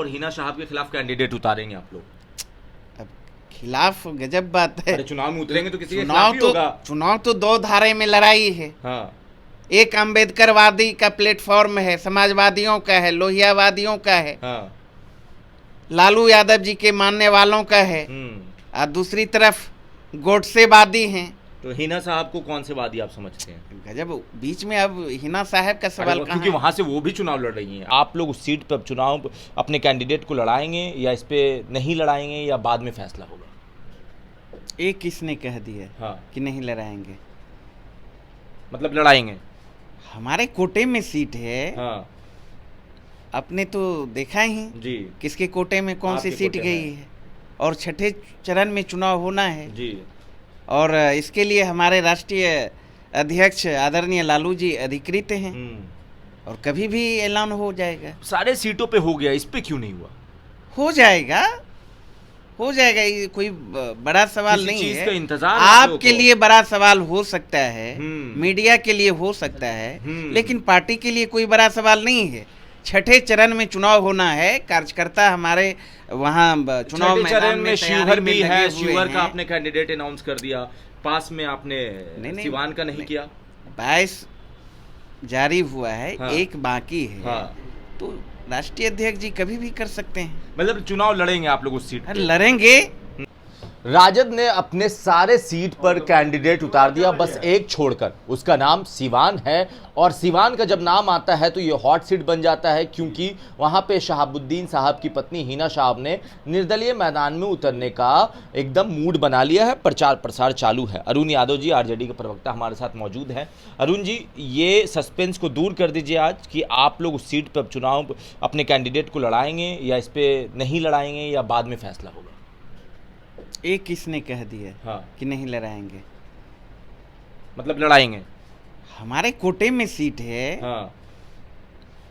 और हिना साहब के खिलाफ कैंडिडेट उतारेंगे आप लोग? अब खिलाफ गजब बात है। अरे चुनाव में उतरेंगे तो किसी के खिलाफ ही होगा। चुनाव तो दो धारे में लड़ाई है। हाँ। एक अम्बेडकरवादी का प्लेटफॉर्म है, समाजवादियों का है, लोहियावादियों का है, हाँ। लालू यादव जी के मानने वालों का है, और दूसरी तरफ गोडसेवादी हैं। तो हिना साहब को कौन से वादी आप समझते हैं? गजब, बीच में अब हिना साहब का सवाल कहाँ क्योंकि है? वहां से वो भी चुनाव लड़ रही हैं। आप लोग उस सीट पर चुनाव अपने कैंडिडेट को लड़ाएंगे या इस पे नहीं लड़ाएंगे या बाद में फैसला होगा? एक किसने कह दिया हाँ। कि नहीं लड़ाएंगे? मतलब लड़ाएंगे। हमारे कोटे में सीट है। हाँ। आपने तो देखा ही जी। किसके कोटे में कौन सी आपके सीट कोटे गई में। है, और छठे चरण में चुनाव होना है जी। और इसके लिए हमारे राष्ट्रीय अध्यक्ष आदरणीय लालू जी अधिकृत हैं और कभी भी ऐलान हो जाएगा। सारे सीटों पे हो गया, इस पे क्यों नहीं हुआ? हो जाएगा, हो जाएगा, ये कोई बड़ा सवाल नहीं चीज है। का इंतजार आपके लिए बड़ा सवाल हो सकता है, हम्म। मीडिया के लिए हो सकता है, लेकिन पार्टी के लिए कोई बड़ा सवाल नहीं है। छठे चरण में चुनाव होना है, कार्यकर्ता हमारे वहाँ चुनाव मैदान में शिवहर भी है, लगे हुए शिवहर का हैं। आपने कैंडिडेट अनाउंस कर दिया, पास में आपने सिवान का नहीं किया। 22 जारी हुआ है। हाँ। एक बाकी है। हाँ। तो राष्ट्रीय अध्यक्ष जी कभी भी कर सकते हैं। मतलब चुनाव लड़ेंगे आप लोग उस सीट पे? लड़ेंगे। राजद ने अपने सारे सीट पर कैंडिडेट उतार दिया, बस एक छोड़कर। उसका नाम सिवान है और सिवान का जब नाम आता है तो ये हॉट सीट बन जाता है, क्योंकि वहां पे शहाबुद्दीन साहब की पत्नी हिना साहब ने निर्दलीय मैदान में उतरने का एकदम मूड बना लिया है। प्रचार प्रसार चालू है। अरुण यादव जी आरजेडी के प्रवक्ता हमारे साथ मौजूद हैं। अरुण जी, ये सस्पेंस को दूर कर दीजिए आज कि आप लोग उस सीट पर चुनाव अपने कैंडिडेट को लड़ाएंगे या इस पे नहीं लड़ाएंगे या बाद में फैसला होगा? एक किसने कह दिया हाँ। कि नहीं लड़ाएंगे? मतलब लड़ाएंगे। हमारे कोटे में सीट है। हाँ।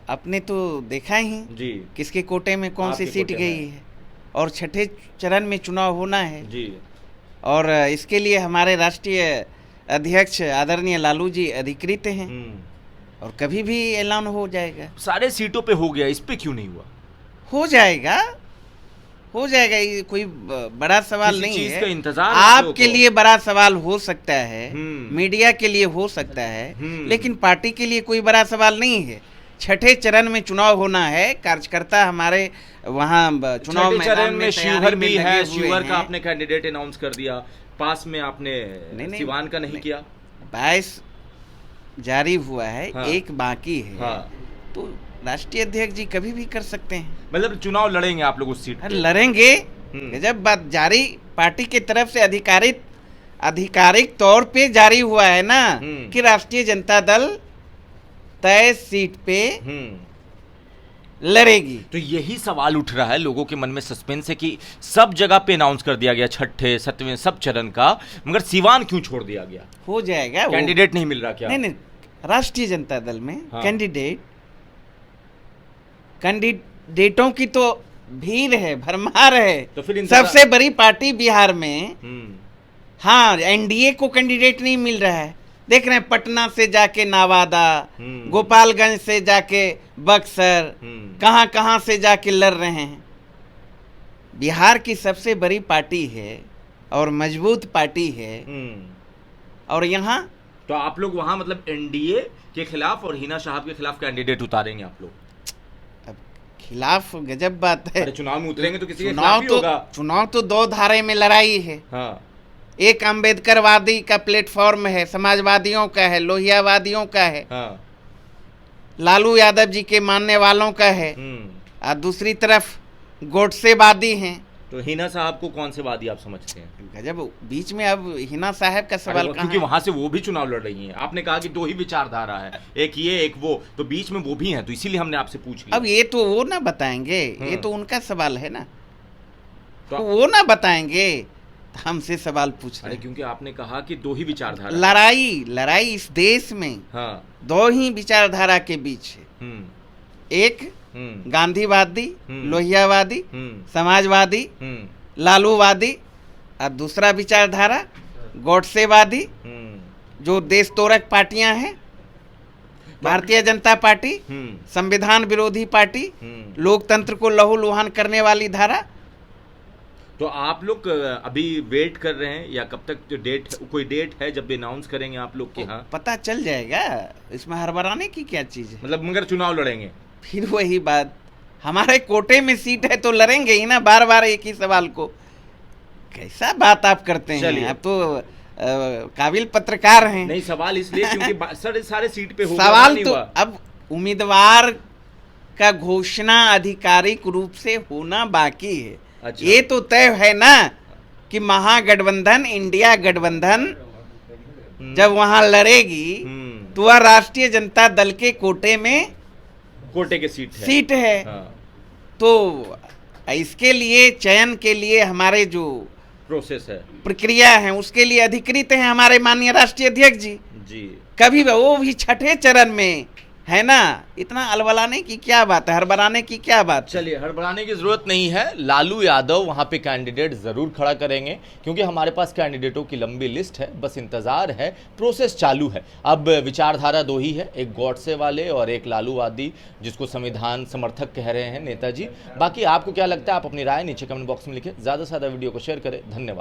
आपने तो देखा ही जी। किसके कोटे में कौन सी आपके सीट कोटे गई में। है और छठे चरण में चुनाव होना है जी। और इसके लिए हमारे राष्ट्रीय अध्यक्ष आदरणीय लालू जी अधिकृत हैं और कभी भी ऐलान हो जाएगा। सारे सीटों पे हो गया, इस पे क्यों नहीं हुआ? हो जाएगा, हो जाएगा, ये कोई बड़ा सवाल नहीं चीज है। का इंतजार आपके लिए बड़ा सवाल हो सकता है, मीडिया के लिए हो सकता है, लेकिन पार्टी के लिए कोई बड़ा सवाल नहीं है। छठे चरण में चुनाव होना है, कार्यकर्ता हमारे वहाँ चुनाव मैदान में शिवहर भी है, लगे हुए शिवहर का हैं। आपने कैंडिडेट अनाउंस कर दिया, पास में आपने सिवान का नहीं किया। 22 जारी हुआ है। हाँ। एक बाकी है। हाँ। तो राष्ट्रीय अध्यक्ष जी कभी भी कर सकते हैं। मतलब चुनाव लड़ेंगे आप लोग उस सीट पे? लड़ेंगे। गजब बात, जारी पार्टी की तरफ से आधिकारिक तौर पे जारी हुआ है ना कि राष्ट्रीय जनता दल तय सीट पे लड़ेगी। तो यही सवाल उठ रहा है लोगों के मन में, सस्पेंस है कि सब जगह पे अनाउंस कर दिया गया, छठे सतवें सब चरण का, मगर सिवान क्यों छोड़ दिया गया? हो जाएगा। कैंडिडेट नहीं मिल रहा क्या? नहीं, राष्ट्रीय जनता दल में हाँ। कैंडिडेटों की तो भीड़ है, भरमार है। तो फिर सबसे बड़ी पार्टी बिहार में। हाँ, एनडीए को कैंडिडेट नहीं मिल रहा है। देख रहे हैं, पटना से जाके नवादा, गोपालगंज से जाके बक्सर, कहां कहां से जाके लड़ रहे हैं। बिहार की सबसे बड़ी पार्टी है और मजबूत पार्टी है, और यहाँ तो आप लोग वहां मतलब एनडीए के खिलाफ और हिना साहब के खिलाफ कैंडिडेट उतारेंगे आप लोग? अब खिलाफ गजब बात है। अरे चुनाव में उतरेंगे तो किसी के खिलाफ ही होगा। चुनाव तो दो धारे में लड़ाई है। हाँ। एक अम्बेडकरवादी का प्लेटफॉर्म है, समाजवादियों का है, लोहियावादियों का है, हाँ। लालू यादव जी के मानने वालों का है, और दूसरी तरफ गोडसेवादी हैं। तो हिना साहब को कौन से वादी आप समझते हैं? गजब, बीच में अब हिना साहब का सवाल कहाँ क्योंकि है? वहां से वो भी चुनाव लड़ रही हैं। आपने कहा कि दो ही विचारधारा है, एक ये एक वो, तो बीच में वो भी हैं, तो इसीलिए हमने आपसे पूछ लिया। अब ये तो वो ना बताएंगे, ये तो उनका सवाल है ना, तो वो ना बताएंगे, हमसे सवाल पूछ रहे। क्योंकि आपने कहा कि दो ही विचारधारा। लड़ाई इस देश में हाँ। दो ही विचारधारा के बीच है। एक गांधीवादी, लोहियावादी, समाजवादी, लालूवादी, और दूसरा विचारधारा गोडसेवादी, जो देश तोड़क पार्टियां हैं। भारतीय जनता पार्टी संविधान विरोधी पार्टी, लोकतंत्र को लहूलुहान करने वाली धारा। तो आप लोग अभी वेट कर रहे हैं या कब तक जो कोई डेट है जब अनाउंस करेंगे आप लोग के? हाँ, पता चल जाएगा, इसमें हड़बड़ाने की क्या चीज है। मतलब मगर चुनाव लड़ेंगे फिर वही बात, हमारे कोटे में सीट है तो लड़ेंगे ही ना, बार बार एक ही सवाल को। कैसा बात आप करते हैं, आप तो काबिल पत्रकार हैं। नहीं, सवाल इसलिए क्योंकि सारे सीट पे होगा, सवाल तो अब उम्मीदवार का घोषणा आधिकारिक रूप से होना बाकी है। अच्छा। ये तो तय है ना कि महागठबंधन, इंडिया गठबंधन जब वहां लड़ेगी तो वह राष्ट्रीय जनता दल के कोटे के सीट है। हाँ। तो इसके लिए चयन के लिए हमारे जो प्रोसेस है, प्रक्रिया है, उसके लिए अधिकृत है हमारे माननीय राष्ट्रीय अध्यक्ष जी। कभी वो भी छठे चरण में है ना, इतना अलबलाने की क्या बात है, हड़बड़ाने की क्या बात है। चलिए, हड़बड़ाने की जरूरत नहीं है। लालू यादव वहां पे कैंडिडेट जरूर खड़ा करेंगे क्योंकि हमारे पास कैंडिडेटों की लंबी लिस्ट है, बस इंतजार है, प्रोसेस चालू है। अब विचारधारा दो ही है, एक गॉडसे वाले और एक लालूवादी, जिसको संविधान समर्थक कह रहे हैं नेताजी। बाकी आपको क्या लगता है, आप अपनी राय नीचे कमेंट बॉक्स में लिखें। ज़्यादा से ज़्यादा वीडियो को शेयर करें। धन्यवाद।